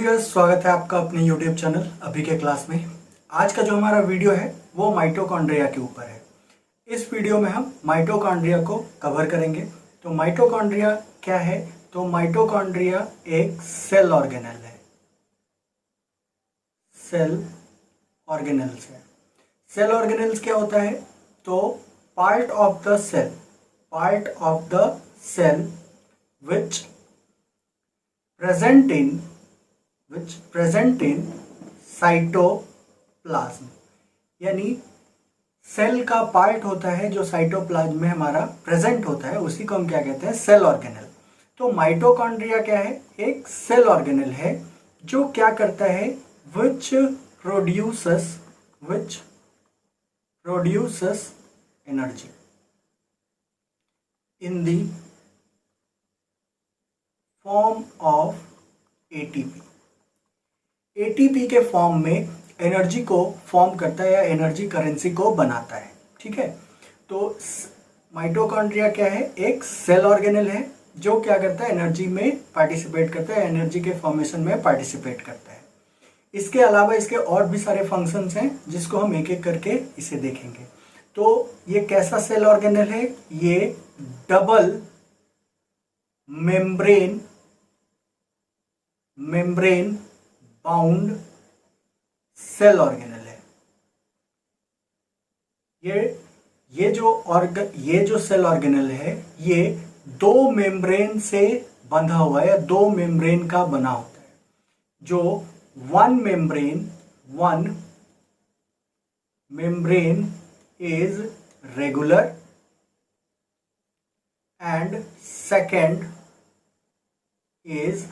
Dears, स्वागत है आपका अपने YouTube चैनल अभी के क्लास में। आज का जो हमारा वीडियो है वो माइटोकॉन्ड्रिया के ऊपर है। इस वीडियो में हम माइटोकॉन्ड्रिया को कवर करेंगे। तो माइटोकॉन्ड्रिया क्या है? तो माइटोकॉन्ड्रिया एक सेल ऑर्गेनेल है। सेल ऑर्गेनेल्स है। सेल ऑर्गेनेल्स क्या होता है? तो part of the cell which present in cytoplasm, यानी सेल का पार्ट होता है जो साइटोप्लाज्म में हमारा प्रेजेंट होता है, उसी को हम क्या कहते हैं? Cell organelle. तो माइटोकॉन्ड्रिया क्या है? एक सेल ऑर्गेनेल है जो क्या करता है? Which produces energy in the form of ATP. ATP के फॉर्म में एनर्जी को फॉर्म करता है या एनर्जी करेंसी को बनाता है। ठीक है, तो माइटोकॉन्ड्रिया क्या है? एक सेल ऑर्गेनेल है जो क्या करता है? एनर्जी में पार्टिसिपेट करता है, एनर्जी के फॉर्मेशन में पार्टिसिपेट करता है। इसके अलावा इसके और भी सारे फंक्शंस हैं जिसको हम एक एक करके इसे देखेंगे। तो ये कैसा सेल ऑर्गेनेल है? ये double membrane bound cell organelle है। ये जो सेल ऑर्गेनेल है ये दो मेम्ब्रेन से बंधा हुआ है या दो मेम्ब्रेन का बना होता है। जो one membrane is regular and second is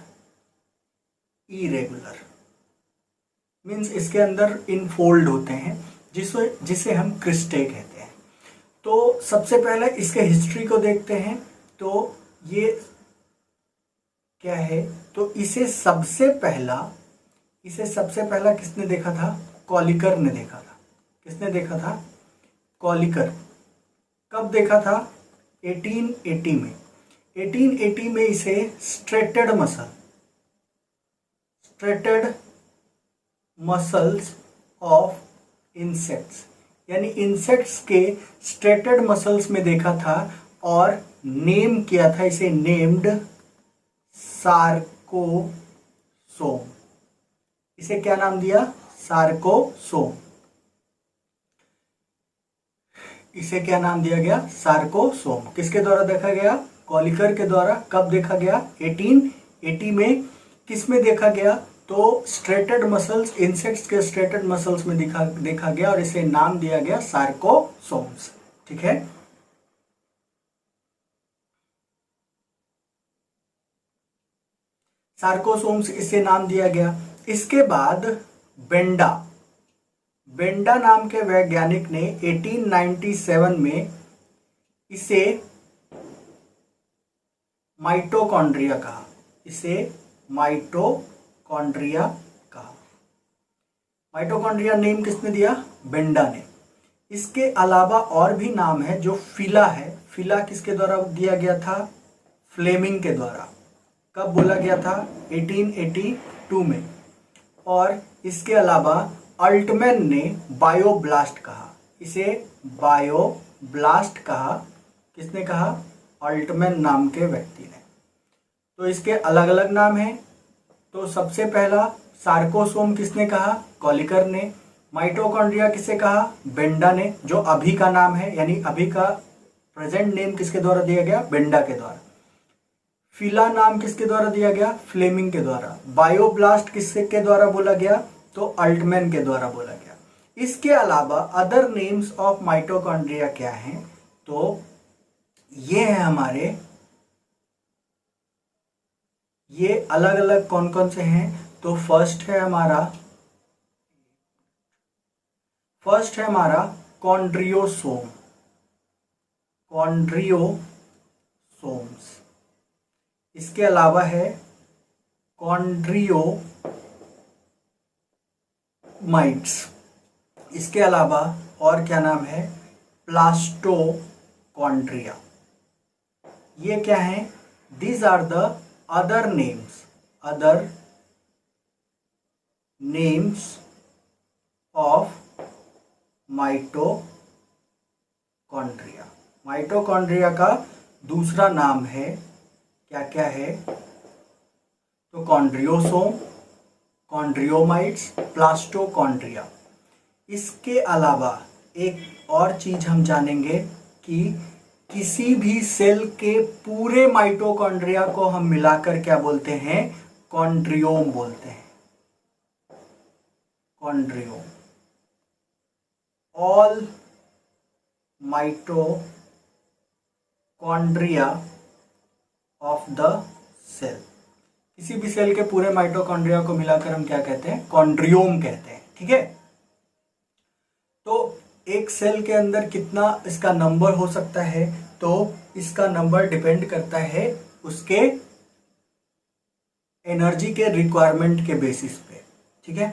irregular. Means इसके अंदर इनफोल्ड होते हैं जिसे हम क्रिस्टे कहते हैं। तो सबसे पहले इसके हिस्ट्री को देखते हैं। तो ये क्या है? तो इसे सबसे पहला किसने देखा था? कॉलिकर ने देखा था। किसने देखा था? कॉलिकर। कब देखा था? 1880 में। 1880 में इसे स्ट्रेटेड मसल्स ऑफ इंसेक्ट्स, यानी इंसेक्ट्स के स्ट्रेटेड मसल्स में देखा था और नेम किया था इसे, नेम्ड सार्कोसोम। इसे क्या नाम दिया? सार्कोसोम। इसे क्या नाम दिया गया? सार्कोसोम। किसके द्वारा देखा गया? कॉलिकर के द्वारा। कब देखा गया? 1880 में। किस में देखा गया? तो स्ट्रेटेड मसल्स, इंसेक्ट्स के स्ट्रेटेड मसल्स में देखा गया और इसे नाम दिया गया सार्कोसोम्स। ठीक है, सार्कोसोम्स इसे नाम दिया गया। इसके बाद बेंडा नाम के वैज्ञानिक ने 1897 में इसे माइटोकॉन्ड्रिया कहा। माइटोकॉन्ड्रिया नेम किसने दिया? बेंडा ने। इसके अलावा और भी नाम है। जो फिला है, फिला किसके द्वारा दिया गया था? फ्लेमिंग के द्वारा। कब बोला गया था? 1882 में। और इसके अलावा अल्टमैन ने बायोब्लास्ट कहा। इसे बायोब्लास्ट कहा। किसने कहा? अल्टमैन नाम के व्यक्ति ने। तो इसके अलग अलग नाम हैं। तो सबसे पहला सार्कोसोम किसने कहा? कॉलिकर ने। माइटोकॉन्ड्रिया किसे कहा? बेंडा ने, जो अभी का नाम है, यानी अभी का प्रेजेंट नेम किसके द्वारा दिया गया? बेंडा के द्वारा। फिला नाम किसके द्वारा दिया गया? फ्लेमिंग के द्वारा। बायोब्लास्ट किसके द्वारा बोला गया? तो अल्टमैन के द्वारा बोला गया। इसके अलावा अदर नेम्स ऑफ माइटोकॉन्ड्रिया क्या हैं? तो ये है हमारे, ये अलग अलग कौन कौन से हैं? तो फर्स्ट है हमारा कॉन्ड्रियोसोम्स। इसके अलावा है कॉन्ड्रियोमाइट्स। इसके अलावा और क्या नाम है? प्लास्टोकॉन्ड्रिया। ये क्या है? These are the other names of mitochondria. Mitochondria का दूसरा नाम है, क्या क्या है, तो कॉन्ड्रियोसोम, कॉन्ड्रियोमाइट्स, प्लास्टोकॉन्ड्रिया। इसके अलावा एक और चीज हम जानेंगे कि किसी भी सेल के पूरे माइटोकॉन्ड्रिया को हम मिलाकर क्या बोलते हैं, कॉन्ड्रियोम बोलते हैं, chondriome. All mitochondria of the cell, किसी भी सेल के पूरे माइटोकॉन्ड्रिया को मिलाकर हम क्या कहते हैं, कॉन्ड्रियोम कहते हैं। ठीक है, तो एक सेल के अंदर कितना इसका नंबर हो सकता है, तो इसका नंबर डिपेंड करता है उसके एनर्जी के रिक्वायरमेंट के बेसिस पे। ठीक है,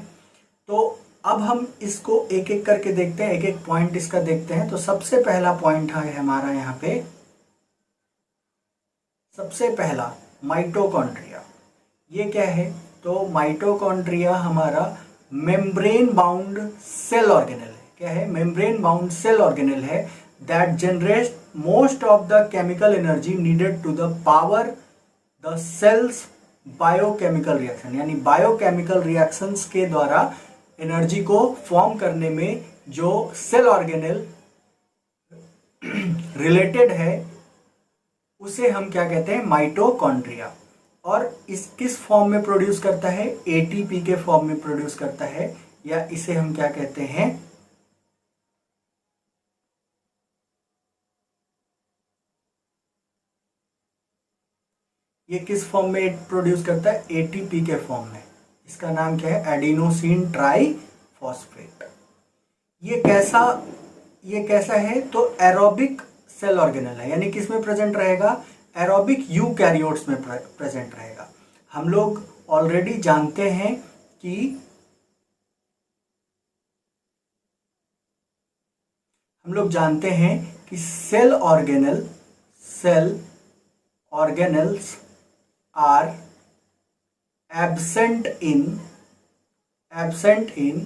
तो अब हम इसको एक एक करके देखते हैं, एक एक पॉइंट इसका देखते हैं। तो सबसे पहला पॉइंट है हमारा यहाँ पे, सबसे पहला माइटोकॉन्ड्रिया। ये क्या है, तो माइटोकॉन्ड्रिया हमारा मेम्ब्रेन बाउंड सेल ऑर्गेनेल है। क्या है, मेम्ब्रेन बाउंड सेल ऑर्गेनेल है that generate most of the chemical energy needed to the power the cell's biochemical reaction, यानी बायोकेमिकल रिएक्शंस के द्वारा एनर्जी को फॉर्म करने में जो सेल ऑर्गेनेल रिलेटेड है उसे हम क्या कहते हैं, माइटोकॉन्ड्रिया। और इस किस फॉर्म में प्रोड्यूस करता है, एटीपी के फॉर्म में प्रोड्यूस करता है, या इसे हम क्या कहते हैं, ये किस फॉर्म में प्रोड्यूस करता है, एटीपी के फॉर्म में। इसका नाम क्या है, एडिनोसिन ट्राइफॉस्फेट। ये कैसा है, तो एरोबिक सेल ऑर्गेनल है, यानी किस में प्रेजेंट रहेगा, एरोबिक यूकैरियोट्स में प्रेजेंट रहेगा। हम लोग ऑलरेडी जानते हैं कि cell organelles are absent in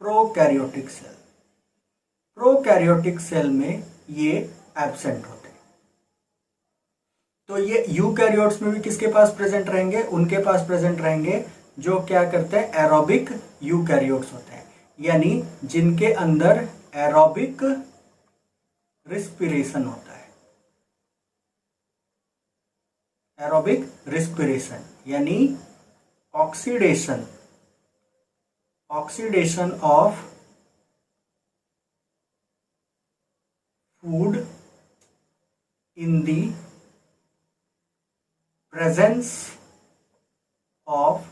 prokaryotic cell. Prokaryotic cell में ये एब्सेंट होते हैं। तो ये यूकैरियोट्स में भी किसके पास प्रेजेंट रहेंगे, उनके पास प्रेजेंट रहेंगे जो क्या करते हैं, एरोबिक यूकैरियोट्स होते हैं, यानी जिनके अंदर एरोबिक रिस्पिरेशन होता है। एरोबिक रिस्पिरेशन यानी oxidation of food in the presence of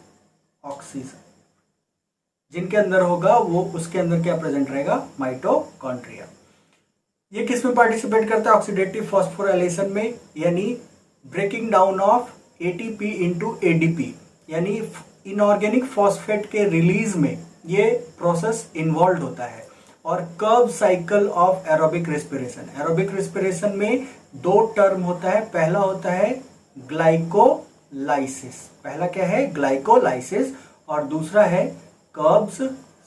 oxygen, जिनके अंदर होगा वो उसके अंदर क्या प्रेजेंट रहेगा, माइटोकॉन्ड्रिया। ये किस में पार्टिसिपेट करता है, ऑक्सीडेटिव फॉस्फोराइलेशन में, यानी breaking down of ATP into ADP, यानी इनऑर्गेनिक फॉस्फेट के रिलीज में ये प्रोसेस इन्वॉल्व होता है। और Krebs cycle of aerobic respiration, aerobic respiration में दो टर्म होता है, पहला होता है ग्लाइकोलाइसिस, पहला क्या है, ग्लाइकोलाइसिस, और दूसरा है कर्ब्स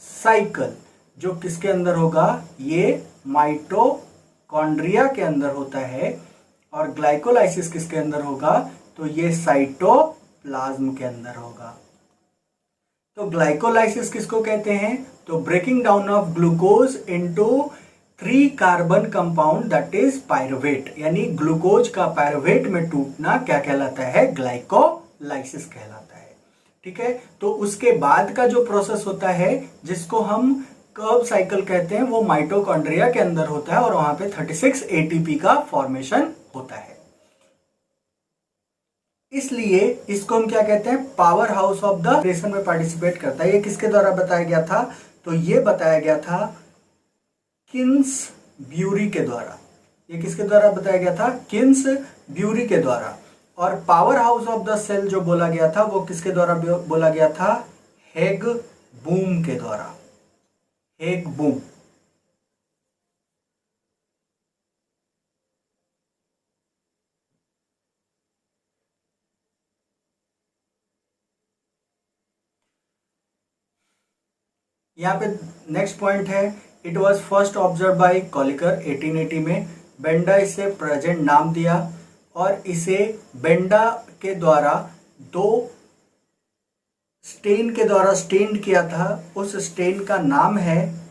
साइकिल, जो किसके अंदर होगा, ये माइटोकॉन्ड्रिया के अंदर होता है। और ग्लाइकोलाइसिस किसके अंदर होगा, तो ये साइटोप्लाज्म के अंदर होगा। तो ग्लाइकोलाइसिस किसको कहते हैं, तो breaking down of glucose into 3 carbon compound that is pyruvate, यानी ग्लूकोज का पायरुवेट में टूटना क्या कहलाता है, ग्लाइकोलाइसिस कहलाता है। ठीक है, तो उसके बाद का जो प्रोसेस होता है जिसको हम कर्व साइकिल कहते हैं, वो माइटोकॉन्ड्रिया के अंदर होता है और वहां पे 36 एटीपी का फॉर्मेशन होता है। इसलिए इसको हम क्या कहते हैं, power house of the ration में पार्टिसिपेट करता है। ये किसके द्वारा बताया गया था, तो ये बताया गया था किन्स ब्यूरी के द्वारा। ये किसके द्वारा बताया गया था, किन्स ब्यूरी के द्वारा। और power house of the cell जो बोला गया था वो किसके द्वारा बोला गया था, हेग बूम के द्वारा, हेग बूम। यहाँ पे नेक्स्ट पॉइंट है, it was first observe by Kolliker 1880 में। बेंडा इसे प्रेजेंट नाम दिया और इसे बेंडा के द्वारा 2 स्टेन के द्वारा स्टेन्ड किया था। उस स्टेन का नाम है,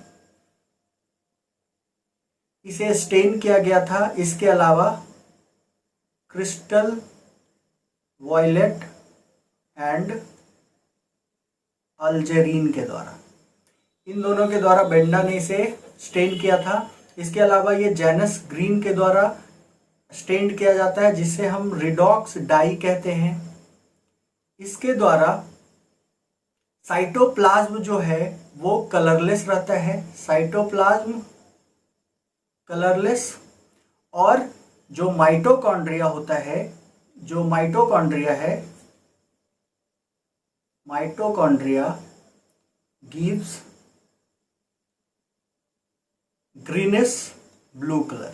इसे स्टेन किया गया था इसके अलावा क्रिस्टल वॉयलेट एंड अल्जेरिन के द्वारा, इन दोनों के द्वारा बेंडा ने इसे स्टेन किया था। इसके अलावा ये जेनस ग्रीन के द्वारा स्टेन्ड किया जाता है जिसे हम रिडॉक्स डाई कहते हैं। इसके द्वारा साइटोप्लाज्म जो है वो कलरलेस रहता है, साइटोप्लाज्म कलरलेस। और जो माइटोकॉन्ड्रिया होता है, जो माइटोकॉन्ड्रिया है, mitochondria gives greenish blue colour.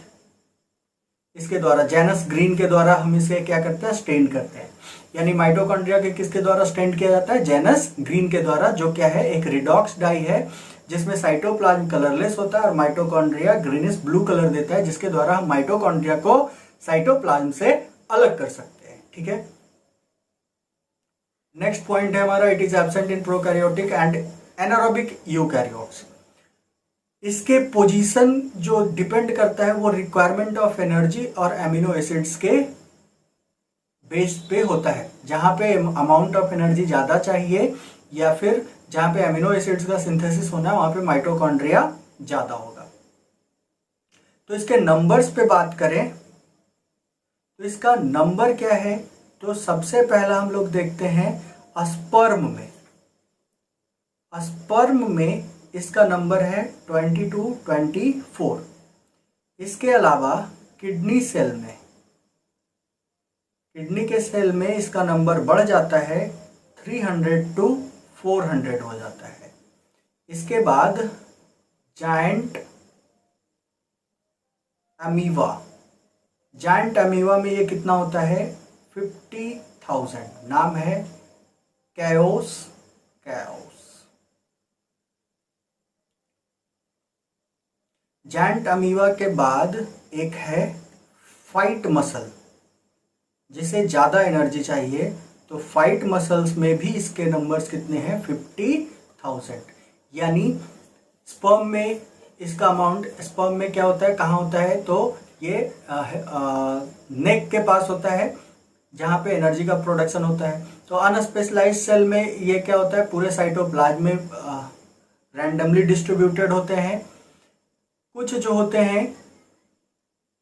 इसके द्वारा जेनस ग्रीन के द्वारा हम इसे क्या करते हैं, स्टेन करते हैं। यानी माइटोकॉन्ड्रिया के किसके द्वारा स्टेन किया जाता है, जेनस ग्रीन के द्वारा, जो क्या है एक रिडॉक्स डाई है जिसमें साइटोप्लाज्म कलरलेस होता है और माइटोकॉन्ड्रिया ग्रीनिश ब्लू कलर देता है, जिसके द्वारा हम माइटोकॉन्ड्रिया को साइटोप्लाज्म से अलग कर सकते हैं। ठीक है, नेक्स्ट पॉइंट है हमारा, it is absent in prokaryotic and anaerobic eukaryotes. इसके पोजीशन जो डिपेंड करता है वो रिक्वायरमेंट ऑफ एनर्जी और एमिनो एसिड्स के बेस पे होता है। जहां पे अमाउंट ऑफ एनर्जी ज्यादा चाहिए या फिर जहां पे एमिनो एसिड्स का सिंथेसिस होना है वहां पे माइटोकॉन्ड्रिया ज्यादा होगा। तो इसके नंबर्स पे बात करें तो इसका नंबर क्या है, तो सबसे पहला हम लोग देखते हैं स्पर्म में। स्पर्म में इसका नंबर है 22, 24। इसके अलावा किडनी सेल में, किडनी के सेल में इसका नंबर बढ़ जाता है 300 to 400 हो जाता है। इसके बाद जायंट अमीवा, जायंट अमीवा में ये कितना होता है 50,000। नाम है कैओस, कैओस। जायंट अमीवा के बाद एक है फाइट मसल, जिसे ज़्यादा एनर्जी चाहिए, तो फाइट मसल्स में भी इसके नंबर्स कितने हैं 50,000। यानी स्पर्म में इसका अमाउंट, स्पर्म में क्या होता है, कहाँ होता है, तो ये नेक के पास होता है जहाँ पे एनर्जी का प्रोडक्शन होता है। तो अनस्पेशलाइज्ड सेल में ये क्या होता है, पूरे साइटोप्लाज्म में रैंडमली डिस्ट्रीब्यूटेड होते हैं। कुछ जो होते हैं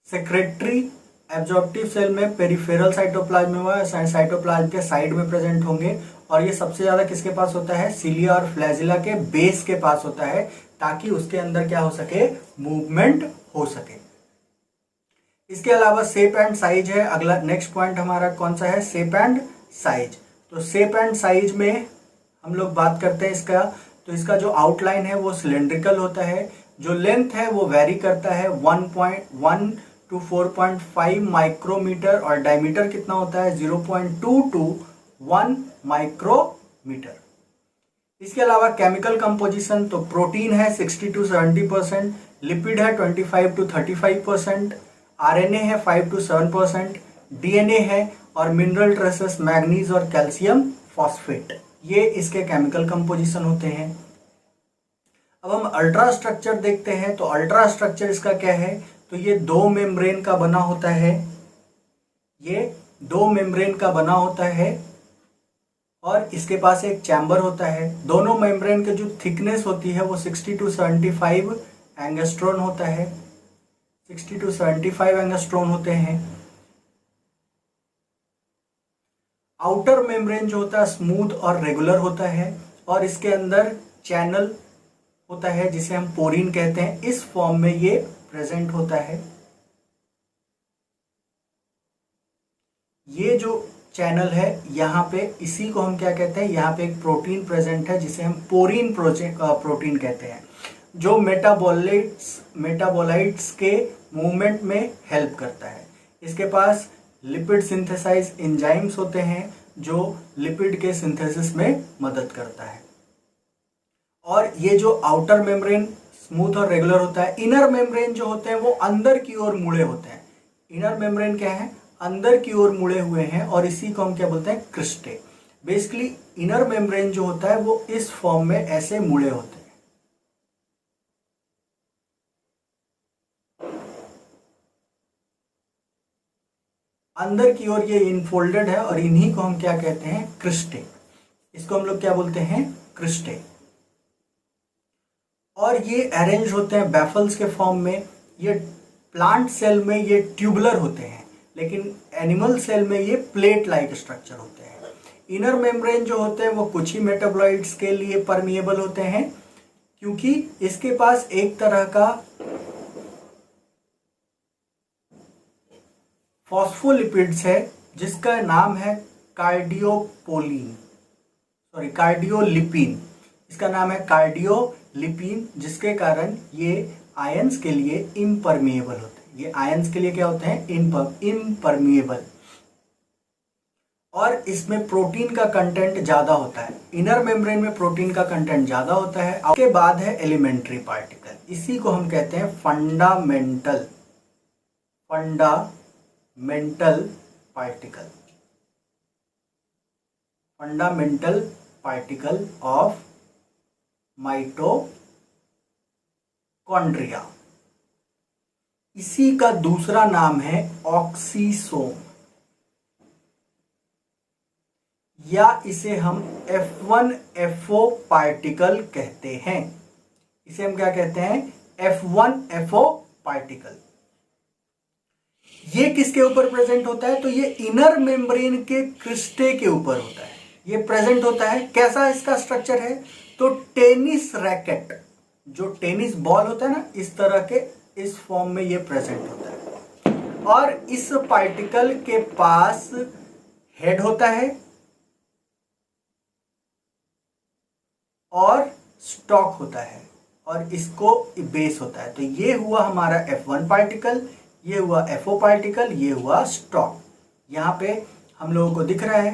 सेक्रेटरी एब्जॉर्प्टिव सेल में पेरिफेरल साइटोप्लाज्म में हुआ, साइटोप्लाज्म के साइड में प्रेजेंट होंगे। और ये सबसे ज्यादा किसके पास होता है, सिलिया और फ्लैजिला के बेस के पास होता है, ताकि उसके अंदर क्या हो सके, मूवमेंट हो सके। इसके अलावा शेप एंड साइज है अगला नेक्स्ट पॉइंट हमारा, कौन सा है, शेप एंड साइज। तो शेप एंड साइज में हम लोग बात करते हैं इसका, तो इसका जो आउटलाइन है वो सिलेंड्रिकल होता है। जो लेंथ है वो वेरी करता है 1.1 to 4.5 माइक्रोमीटर, और डायमीटर कितना होता है 0.2 to 1 माइक्रोमीटर। इसके अलावा केमिकल कंपोजिशन, तो प्रोटीन है 60 to 70%, लिपिड है 25 to 35%, आरएनए है 5 to 7%, डीएनए है, और मिनरल ट्रेसेस मैग्नीज और कैल्शियम फॉस्फेट, ये इसके केमिकल कंपोजिशन होते हैं। अब हम अल्ट्रा स्ट्रक्चर देखते हैं, तो अल्ट्रा स्ट्रक्चर इसका क्या है, तो ये 2 मेम्ब्रेन का बना होता है, ये 2 मेम्ब्रेन का बना होता है, और इसके पास एक चैम्बर होता है। दोनों मेम्ब्रेन के जो थिकनेस होती है वो 60 to 75 एंगस्ट्रॉन होता है, 60 to 75 एंगस्ट्रॉन होते हैं। आउटर मेम्ब्रेन जो होता है स्मूथ और रेगुलर होता है, और इसके अंदर चैनल होता है जिसे हम पोरिन कहते हैं, इस फॉर्म में ये प्रेजेंट होता है। ये जो चैनल है यहाँ पे, इसी को हम क्या कहते हैं, यहाँ पे एक प्रोटीन प्रेजेंट है जिसे हम पोरिन प्रोटीन कहते हैं, जो मेटाबोलाइट्स के मूवमेंट में हेल्प करता है। इसके पास लिपिड सिंथेसाइज एंजाइम्स होते हैं जो लिपिड के सिंथेसिस में मदद करता है। और ये जो आउटर मेम्ब्रेन स्मूथ और रेगुलर होता है, इनर मेम्ब्रेन जो होते हैं वो अंदर की ओर मुड़े होते हैं। इनर मेम्ब्रेन क्या है, अंदर की ओर मुड़े हुए हैं, और इसी को हम क्या बोलते हैं, क्रिस्टे। बेसिकली इनर मेम्ब्रेन जो होता है वो इस फॉर्म में ऐसे मुड़े होते हैं। अंदर की ओर ये इनफोल्डेड है, और इन्हीं को हम क्या कहते हैं, क्रिस्टे। इसको हम लोग क्या बोलते हैं, क्रिस्टे। और ये अरेंज होते हैं बैफल्स के फॉर्म में। ये प्लांट सेल में ये ट्यूबुलर होते हैं, लेकिन एनिमल सेल में ये प्लेट लाइक स्ट्रक्चर होते हैं। इनर मेम्ब्रेन जो होते हैं वो कुछ ही मेटाबॉलाइट्स के लिए परमिएबल होते हैं, क्योंकि इसके पास एक तरह का फॉस्फोलिपिड्स है जिसका नाम है कार्डियोलिपिन। इसका नाम है कार्डियोलिपिन, जिसके कारण ये आयंस के लिए इम्परमिएबल होते हैं। ये आयंस के लिए क्या होते हैं, इम्परमिएबल। और इसमें प्रोटीन का कंटेंट ज्यादा होता है। इनर मेम्ब्रेन में प्रोटीन का कंटेंट ज्यादा होता है। उसके बाद है एलिमेंट्री पार्टिकल, इसी को हम कहते हैं fundamental particle. Fundamental particle of mitochondria. इसी का दूसरा नाम है ऑक्सीसोम, या इसे हम F1FO पार्टिकल कहते हैं। इसे हम क्या कहते हैं, F1FO पार्टिकल। ये किसके ऊपर प्रेजेंट होता है, तो ये इनर मेम्ब्रेन के क्रिस्टे के ऊपर होता है। ये प्रेजेंट होता है। कैसा इसका स्ट्रक्चर है, तो टेनिस रैकेट, जो टेनिस बॉल होता है ना, इस तरह के इस फॉर्म में ये प्रेजेंट होता है। और इस पार्टिकल के पास हेड होता है और स्टॉक होता है, और इसको बेस होता है। तो ये हुआ हमारा F1 पार्टिकल, ये हुआ FO पार्टिकल, ये हुआ स्टॉक। यहाँ पे हम लोगों को दिख रहा है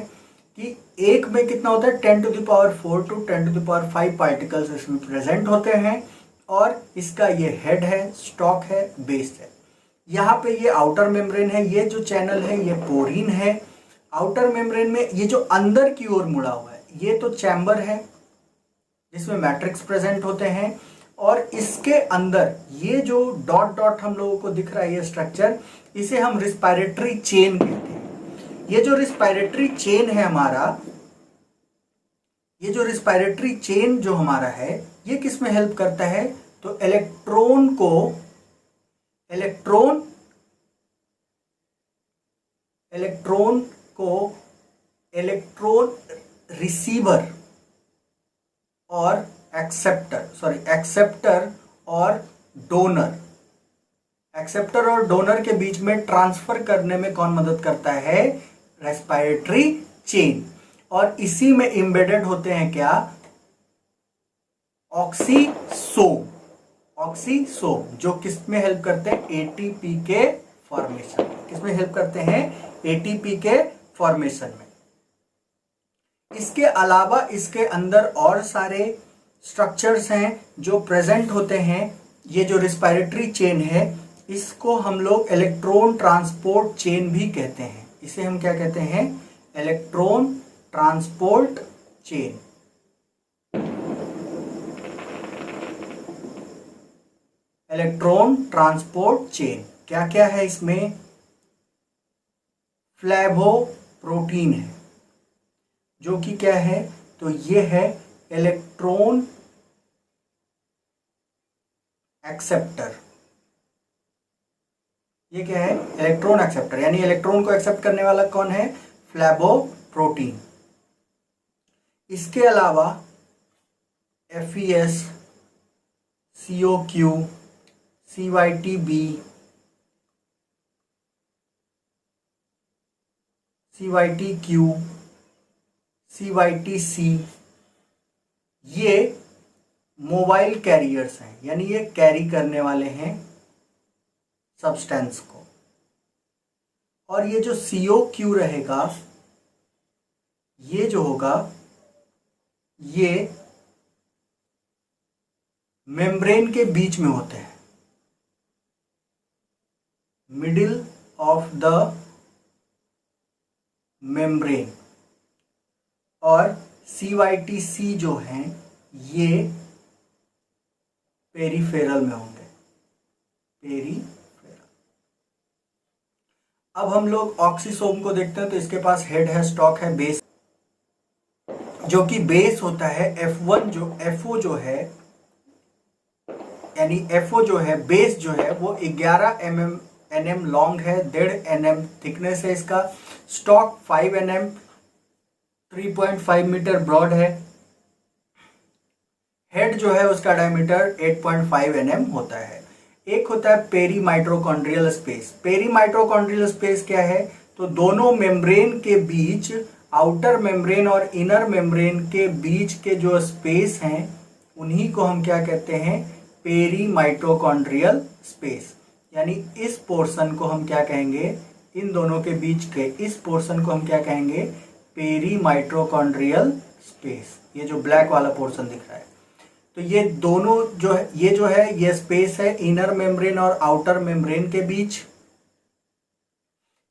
कि एक में कितना होता है, 10⁴ to 10⁵ पार्टिकल्स इसमें प्रेजेंट होते हैं। और इसका ये हेड है, स्टॉक है, बेस है। यहाँ पे ये आउटर मेम्ब्रेन है, ये जो चैनल है ये पोरीन है। आउटर मेम्ब्रेन में ये जो अंदर की ओर मुड़ा हुआ है, ये तो चैम्बर है जिसमें मैट्रिक्स प्रेजेंट होते हैं। और इसके अंदर ये जो डॉट डॉट हम लोगों को दिख रहा है, ये स्ट्रक्चर, इसे हम रिस्पायरेटरी चेन कहते हैं। ये जो रिस्पायरेटरी चेन है हमारा, ये जो रिस्पायरेटरी चेन जो हमारा है, ये किस में हेल्प करता है, तो इलेक्ट्रॉन रिसीवर और एक्सेप्टर और डोनर के बीच में ट्रांसफर करने में कौन मदद करता है, रेस्पिरेटरी चेन। और इसी में एम्बेडेड होते हैं क्या, ऑक्सीसोम, जो किस में हेल्प करते हैं, एटीपी के फॉर्मेशन। किसमें हेल्प करते हैं, एटीपी के फॉर्मेशन में। इसके अलावा इसके अंदर और सारे स्ट्रक्चर्स हैं जो प्रेजेंट होते हैं। ये जो रिस्पायरेटरी चेन है, इसको हम लोग इलेक्ट्रॉन ट्रांसपोर्ट चेन भी कहते हैं। इसे हम क्या कहते हैं, electron transport chain. Electron transport chain क्या क्या है इसमें, फ्लैवोप्रोटीन है, जो कि क्या है, तो ये है इलेक्ट्रॉन एक्सेप्टर। ये क्या है, इलेक्ट्रॉन एक्सेप्टर, यानी इलेक्ट्रॉन को एक्सेप्ट करने वाला कौन है, फ्लैवोप्रोटीन। इसके अलावा FES, COQ, CYTB, CYTQ, CYTC, ये मोबाइल कैरियर्स हैं, यानी ये कैरी करने वाले हैं सब्सटेंस को। और ये जो COQ रहेगा, ये जो होगा, ये मेम्ब्रेन के बीच में होते हैं, मिडिल ऑफ द मेम्ब्रेन। और CYTC जो हैं ये पेरीफेरल में होंगे, पेरीफेरल। अब हम लोग ऑक्सीसोम को देखते हैं, तो इसके पास हेड है, स्टॉक है, बेस, जो कि बेस होता है F1, जो FO जो है, यानी FO जो है, बेस जो है वो 11 nm लॉन्ग है, 1.5 nm थिकनेस है इसका। स्टॉक 5 nm, 3.5 मीटर ब्रॉड है। हेड जो है उसका डायमीटर 8.5 nm होता है। एक होता है peri mitochondrial space. Peri mitochondrial space क्या है? तो दोनों मेम्ब्रेन के बीच, आउटर मेम्ब्रेन और इनर मेम्ब्रेन के बीच के जो स्पेस हैं उन्हीं को हम क्या कहते हैं? Peri mitochondrial space. यानी इस पोर्शन को हम क्या कहेंगे? इन दोनों के बीच के इस पोर्शन को हम क्या कहेंगे? Peri mitochondrial space. ये जो ब्लैक वाला पोर्शन दिख रहा है, तो ये दोनों जो है, ये स्पेस है इनर मेम्ब्रेन और आउटर मेम्ब्रेन के बीच।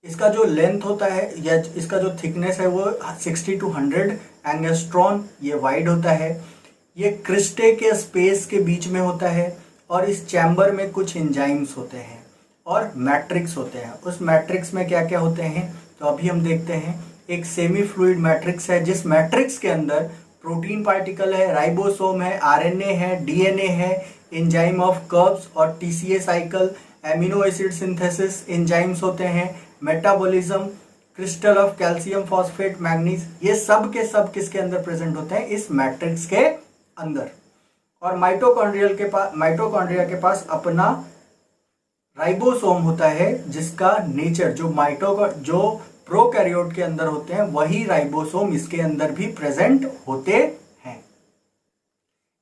इसका जो लेंथ होता है या इसका जो थिकनेस है वो 60 to 100 एंगस्ट्रॉन ये वाइड होता है। ये क्रिस्टे के स्पेस के बीच में होता है और इस चैम्बर में कुछ एंजाइम्स होते हैं और मैट्रिक्स होते हैं। उस मैट्रिक्स में क्या क्या होते हैं तो अभी हम देखते हैं। एक सेमी फ्लूइड मैट्रिक्स है, जिस मैट्रिक्स के अंदर प्रोटीन पार्टिकल है, राइबोसोम है, आरएनए है, डीएनए है, एंजाइम ऑफ कर्ब्स और TCA cycle, amino acid synthesis enzymes होते हैं, metabolism, crystal of calcium phosphate, manganese, ये सब के सब किसके अंदर प्रेजेंट होते हैं? इस मैट्रिक्स के अंदर। और माइटोकॉन्ड्रिया के पास अपना राइबोसोम होता है, जिसका नेचर जो प्रोकैरियोट के अंदर होते हैं वही राइबोसोम इसके अंदर भी प्रेजेंट होते हैं।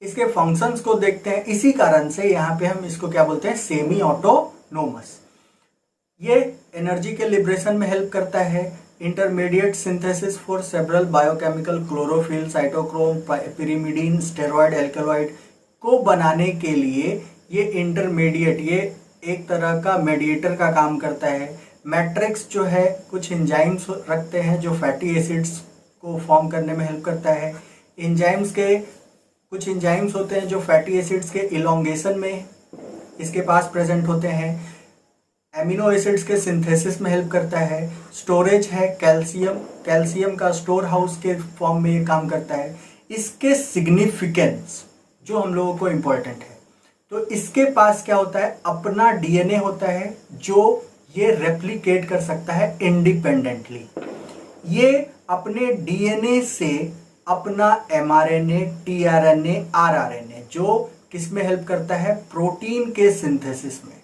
इसके फंक्शंस को देखते हैं। इसी कारण से यहाँ पे हम इसको क्या बोलते हैं? Semi autonomous. ये एनर्जी के लिबरेशन में हेल्प करता है। Intermediate synthesis for several biochemical, chlorophyll, cytochrome, pyrimidine, steroid, alkaloid को बनाने के लिए ये इंटरमीडिएट, ये एक तरह का मेडिएटर का काम करता है। मैट्रिक्स जो है कुछ एंजाइम्स रखते हैं जो फैटी एसिड्स को फॉर्म करने में हेल्प करता है। कुछ एंजाइम्स होते हैं जो फैटी एसिड्स के इलोंगेशन में इसके पास प्रेजेंट होते हैं। एमिनो एसिड्स के सिंथेसिस में हेल्प करता है। स्टोरेज है कैल्शियम का स्टोर हाउस के फॉर्म में ये काम करता है। इसके सिग्निफिकेंस जो हम लोगों को इम्पोर्टेंट है, तो इसके पास क्या होता है? अपना डीएनए होता है जो ये रेप्लिकेट कर सकता है इंडिपेंडेंटली। ये अपने डीएनए से अपना एमआरएनए, टीआरएनए, आरआरएनए जो किसमें हेल्प करता है? प्रोटीन के सिंथेसिस में,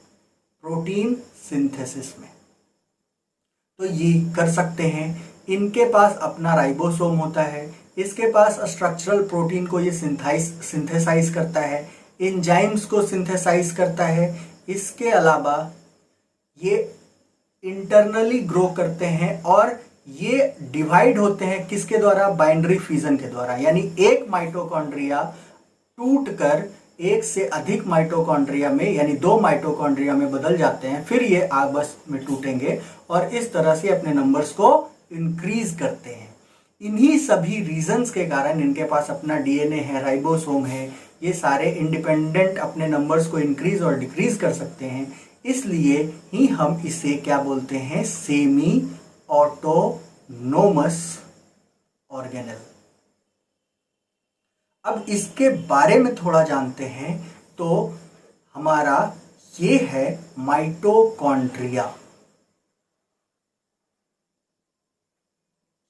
तो ये कर सकते हैं। इनके पास अपना राइबोसोम होता है। इसके पास स्ट्रक्चरल प्रोटीन को ये सिंथेसाइज करता है, एंजाइम्स को सिंथेसाइज करता है। इसके अलावा ये इंटरनली ग्रो करते हैं और ये डिवाइड होते हैं किसके द्वारा? बाइंडरी फ्यूजन के द्वारा। यानी एक माइटोकॉन्ड्रिया टूटकर एक से अधिक माइटोकॉन्ड्रिया में, यानी 2 माइटोकॉन्ड्रिया में बदल जाते हैं, फिर ये आपस में टूटेंगे और इस तरह से अपने नंबर्स को इंक्रीज करते हैं। इन्हीं सभी रीजंस के कारण इनके पास अपना डीएनए है, राइबोसोम है, ये सारे इंडिपेंडेंट अपने नंबर्स को इंक्रीज और डिक्रीज कर सकते हैं। इसलिए ही हम इसे क्या बोलते हैं? Semi autonomous organelle. अब इसके बारे में थोड़ा जानते हैं। तो हमारा ये है माइटोकॉन्ड्रिया,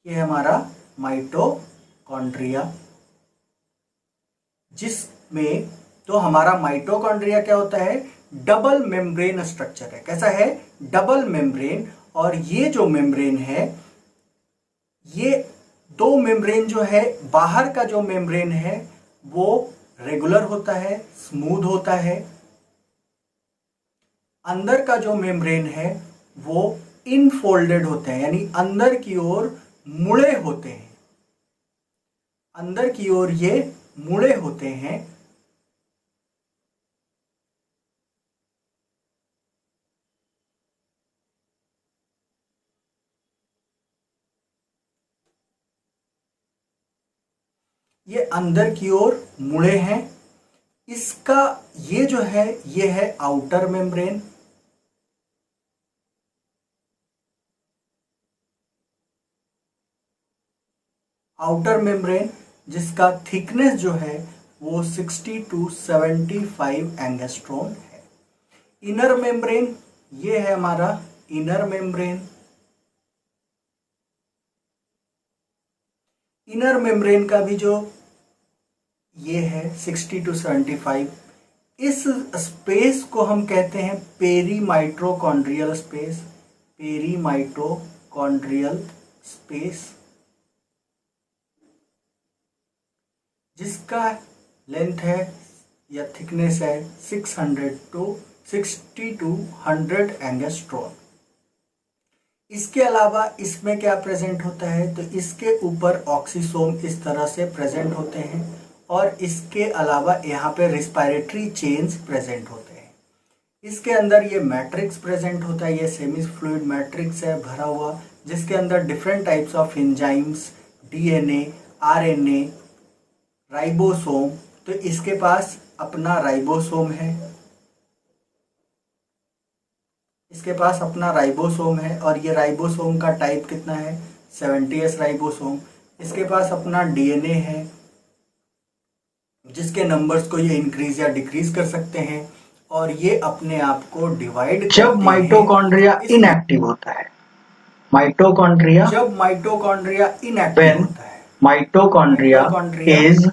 ये हमारा माइटोकॉन्ड्रिया, जिसमें तो हमारा माइटोकॉन्ड्रिया क्या होता है? डबल मेम्ब्रेन स्ट्रक्चर है। कैसा है? Double membrane. और ये जो मेम्ब्रेन है, ये 2 मेम्ब्रेन जो है, बाहर का जो मेम्ब्रेन है वो रेगुलर होता है, स्मूथ होता है। अंदर का जो मेम्ब्रेन है वो इनफोल्डेड होते हैं, यानी अंदर की ओर मुड़े होते हैं। अंदर की ओर ये मुड़े होते हैं। ये अंदर की ओर मुड़े हैं। इसका ये जो है ये है आउटर मेम्ब्रेन, आउटर मेम्ब्रेन जिसका थिकनेस जो है वो 60 to 75 एंगस्ट्रॉम है। इनर मेम्ब्रेन ये है हमारा इनर मेम्ब्रेन। इनर मेम्ब्रेन का भी जो ये है 60 to 75। इस स्पेस को हम कहते हैं पेरीमाइटोकॉन्ड्रियल स्पेस, पेरीमाइटोकॉन्ड्रियल स्पेस, जिसका लेंथ है या थिकनेस है 60 to 100 एंगस्ट्रॉम। इसके अलावा इसमें क्या प्रेजेंट होता है, तो इसके ऊपर ऑक्सीसोम इस तरह से प्रेजेंट होते हैं और इसके अलावा यहाँ पे रिस्पायरेटरी चेन्स प्रेजेंट होते हैं। इसके अंदर ये मैट्रिक्स प्रेजेंट होता है, ये सेमी फ्लूइड मैट्रिक्स है भरा हुआ, जिसके अंदर different types of enzymes, DNA, RNA, ribosome. तो इसके पास अपना राइबोसोम है, इसके पास अपना राइबोसोम है और ये राइबोसोम का टाइप कितना है 70S राइबोसोम। इसके पास अपना डीएनए है जिसके नंबर्स को ये इंक्रीज या डिक्रीज कर सकते हैं और ये अपने आप को डिवाइड जब माइटोकॉन्ड्रिया इनएक्टिव होता है, माइटोकॉन्ड्रिया जब माइटोकॉन्ड्रिया इनएक्टिव होता है, माइटोकॉन्ड्रिया इज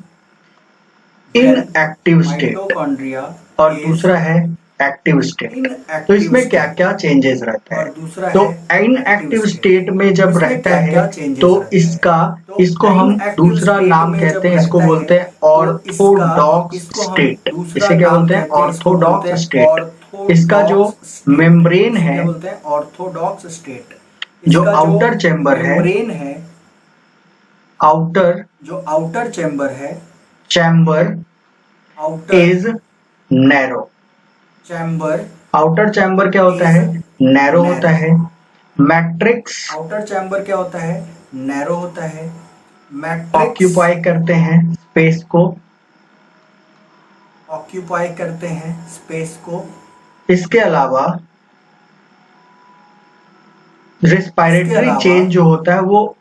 इनएक्टिव स्टेट और दूसरा है एक्टिव स्टेट। तो इसमें क्या क्या चेंजेस रहता है, तो इनएक्टिव स्टेट में जब रहता है तो इसको हम दूसरा नाम कहते हैं, इसको बोलते हैं ऑर्थोडॉक्स स्टेट। इसे क्या बोलते हैं, ऑर्थोडॉक्स स्टेट। इसका जो मेम्ब्रेन है, ऑर्थोडॉक्स स्टेट, जो आउटर चैम्बर है, आउटर चैम्बर है, chamber is narrow. Outer chamber क्या होता है, नैरो होता है। मैट्रिक्स आउटर चैम्बर क्या होता है, नैरो होता है। मैट्रिक्स ऑक्यूपाई करते हैं स्पेस को, ऑक्यूपाई करते हैं स्पेस को। इसके अलावा रिस्पायरेटरी चेन जो होता है वो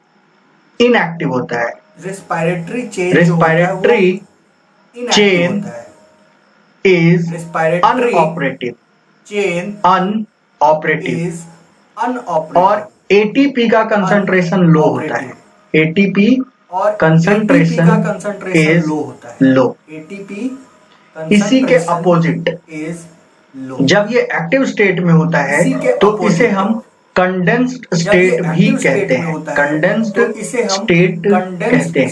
इनएक्टिव होता है। रिस्पायरेटरी चेन is unoperative, और एटीपी का कंसंट्रेशन लो होता है। ATP concentration is low. इसी के अपोजिट जब ये एक्टिव स्टेट में होता है तो इसे हम कंडेंस्ड स्टेट भी कहते हैं, कंडेंस्ड स्टेट कहते हैं।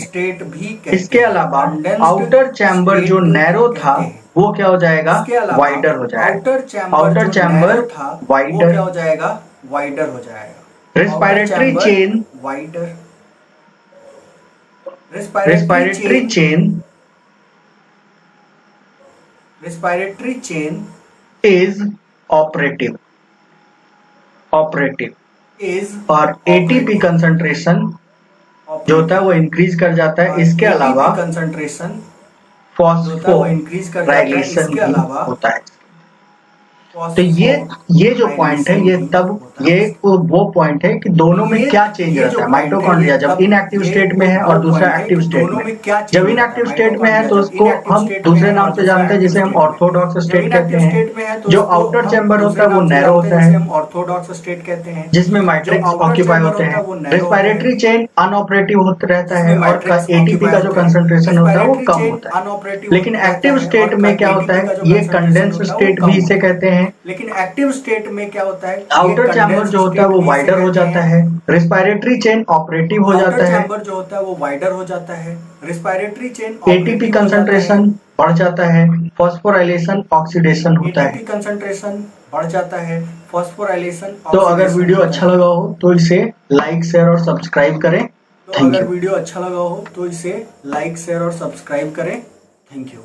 इसके अलावा आउटर चैम्बर जो नैरो था वो क्या हो जाएगा, वाइडर हो जाएगा। आउटर चैम्बर वाइडर हो जाएगा, वाइडर हो जाएगा। Respiratory chain wider, respiratory chain is operative और एटीपी कंसंट्रेशन जो होता है वो इंक्रीज कर जाता है। इसके अलावा कंसंट्रेशन फॉस्फोराइलेशन भी होता है। तो ये जो पॉइंट है ये वो पॉइंट है कि दोनों में क्या चेंज रहता है। माइटोकॉन्ड्रिया जब इनएक्टिव स्टेट में है और दूसरा एक्टिव स्टेट में। जब इनएक्टिव स्टेट में है तो उसको हम दूसरे नाम से जानते हैं जिसे हम ऑर्थोडॉक्स स्टेट कहते हैं। जो आउटर चैम्बर होता है वो नैरो होता है, ऑर्थोडॉक्स स्टेट कहते हैं, जिसमें मैट्रिक्स ऑक्यूपाई होते हैं। रिस्पायरेटरी चेन अनऑपरेटिव होता रहता है और एटीपी का जो कंसंट्रेशन होता है वो कम होता है। लेकिन एक्टिव स्टेट में क्या होता है, ये कंडेंस्ड स्टेट भी इसे कहते हैं। लेकिन एक्टिव स्टेट में क्या होता है, आउटर चैम्बर जो होता है वो वाइडर हो जाता है, रिस्पायरेटरी चेन ऑपरेटिव हो जाता है, चैम्बर जो होता है वो वाइडर हो जाता है, रिस्पायरेटरी चेन एटीपी कंसंट्रेशन बढ़ जाता है, फॉस्फोराइलेशन ऑक्सीडेशन होता है, कंसंट्रेशन बढ़ जाता है, फॉस्फोराइलेशन। तो अगर वीडियो अच्छा लगा हो तो इसे लाइक शेयर और सब्सक्राइब करें। अगर वीडियो अच्छा लगा हो तो इसे लाइक शेयर और सब्सक्राइब करें। Thank you.